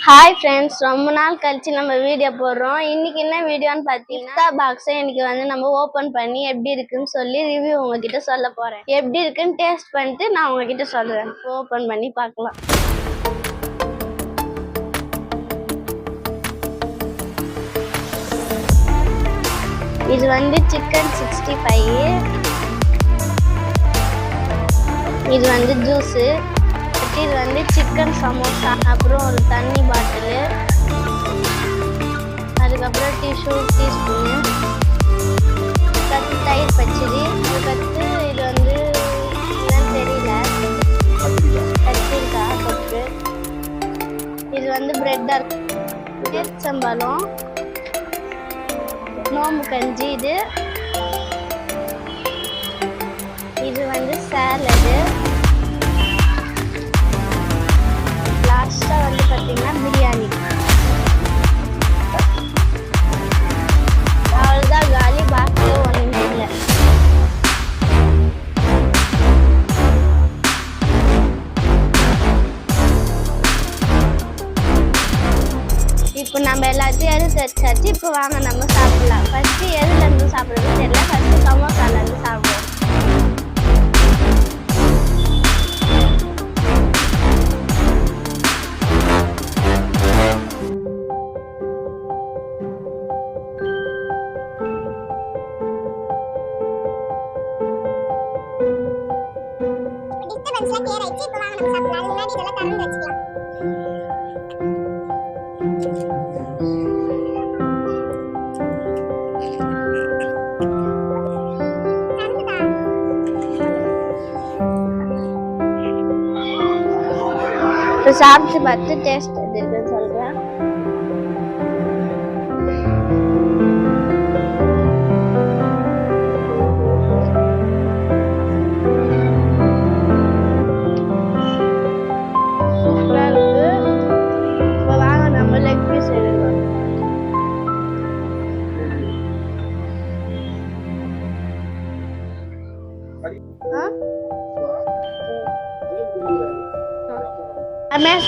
Hi friends, ரொம்ப நாள் கழிச்சு நம்ம வீடியோ போடுறோம். இன்னைக்கு என்ன வீடியோன்னு பார்த்தீங்கன்னா, பாக்ஸை இன்னைக்கு நம்ம ஓப்பன் பண்ணி எப்படி இருக்குன்னு சொல்லி ரிவ்யூ உங்ககிட்ட சொல்ல போறேன். எப்படி இருக்குன்னு டேஸ்ட் பண்ணிட்டு நான் உங்ககிட்ட சொல்றேன். ஓப்பன் பண்ணி பார்க்கலாம். இது சிக்கன் 65, இது ஜூஸு, இது சிக்கன் சமோசா, அப்புறம் ஒரு தண்ணி பாட்டிலு, அதுக்கப்புறம் டீஸ்பூனு, கத்து தயிர் பச்சடி, அதுக்கடுத்து இது என்னன்னு தெரியல, கத்திரிக்காய் தொக்கு, இது பிரெட்டா சம்பளம், நோம்பு கஞ்சி, இது சாலடு, பார்த்தீங்கன்னா பிரியாணி. அவ்வளோதான், காலி. பாக்ஸில் ஒன்றுமே இல்லை. இப்போ நம்ம எல்லாத்தையும் எடுத்து வச்சாச்சு. இப்போ வாங்க நம்ம சாப்பிடலாம். ஃபர்ஸ்ட் எதுலேருந்து சாப்பிட்றது தெரியல. ஃபர்ஸ்ட் சமோசாலேருந்து சாப்பிடுவோம். சாப்பிட்டு பார்த்து டேஸ்ட் எப்படி இருக்குன்னு சொல்றேன். சூப்பரா இருக்கு. இப்போ வாங்க நம்ம லெக் பீஸ் எடுக்கலாம்.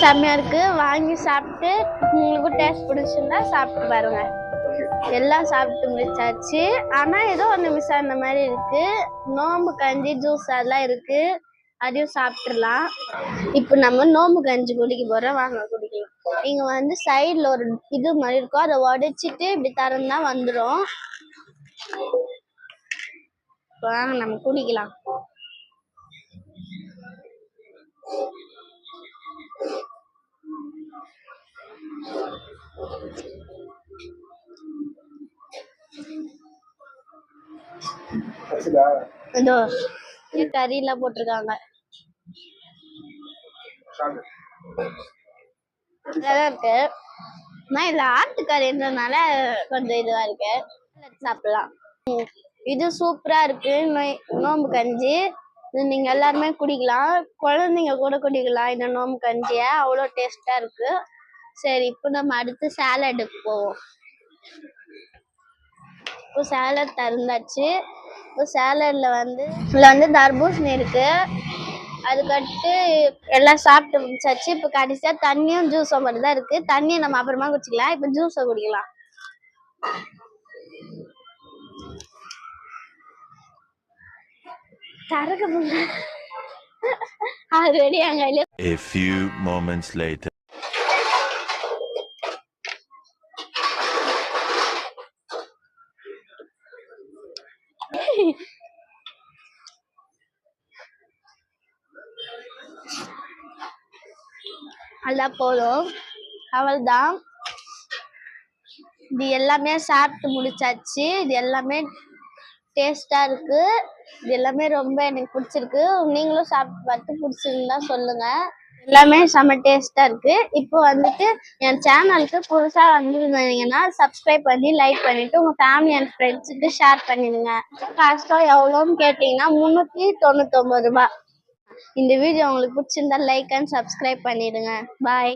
செம்மையா இருக்கு. வாங்கி சாப்பிட்டு உங்களுக்கும் டேஸ்ட் பிடிச்சிருந்தா சாப்பிட்டு பாருங்க. எல்லாம் சாப்பிட்டு முடிச்சாச்சு. ஆனா ஏதோ ஒன்று மிஸ் ஆன மாதிரி இருக்கு. நோம்பு கஞ்சி, ஜூஸ் அதெல்லாம் இருக்கு, அதையும் சாப்பிட்டுலாம். இப்போ நம்ம நோம்பு கஞ்சி குடிக்க போறோம். வாங்க குடிக்கலாம். இங்க சைட்ல ஒரு இது மாதிரி இருக்கும், அதை உடைச்சிட்டு இப்படி திறந்தா வந்துடும். வாங்க நம்ம குடிக்கலாம். கறி எல்லாம் போட்டிருக்காங்க. நல்லா இருக்கு. நான் இதுல ஆட்டுக்கறின்றதுனால கொஞ்சம் இதுவா இருக்கு. சாப்பிடலாம். இது சூப்பரா இருக்கு. நோம்பு கஞ்சி இது நீங்க எல்லாருமே குடிக்கலாம். குழந்தைங்க கூட குடிக்கலாம் இந்த நோம்பு கஞ்சிய. அவ்வளோ டேஸ்டா இருக்கு. சரி, இப்போ நம்ம அடுத்து சாலடுக்கு போவோம். இப்போ சாலட் திறந்தாச்சு. இப்போ சாலட்ல இதுல தர்பூசணி இருக்கு. அதுக்கடுத்து எல்லாம் சாப்பிட்டு முடிச்சாச்சு. இப்போ கடைசியா தண்ணியும் ஜூஸும் மட்டும் தான் இருக்கு. தண்ணியை நம்ம அப்புறமா குடிச்சிக்கலாம். இப்போ ஜூஸை குடிக்கலாம். ஆல்ரெடி என் கையில. A few moments later. அதான் போதும், அவள்தான். இது எல்லாமே சாப்பிட்டு முடிச்சாச்சு. இது எல்லாமே டேஸ்டா இருக்கு. இது எல்லாமே ரொம்ப எனக்கு பிடிச்சிருக்கு. நீங்களும் சாப்பிட்டு பார்த்து பிடிச்சிருந்தா சொல்லுங்க. எல்லாமே செம்ம டேஸ்டா இருக்கு. இப்போ என் சேனலுக்கு புதுசா வந்திருந்தீங்கன்னா சப்ஸ்கிரைப் பண்ணி லைக் பண்ணிட்டு உங்க ஃபேமிலி அண்ட் ஃப்ரெண்ட்ஸுக்கு ஷேர் பண்ணிடுங்க. காஸ்டம் எவ்வளோன்னு கேட்டீங்கன்னா 399 ரூபாய். இந்த வீடியோ உங்களுக்கு பிடிச்சிருந்தா லைக் அண்ட் சப்ஸ்கிரைப் பண்ணிடுங்க. பாய்.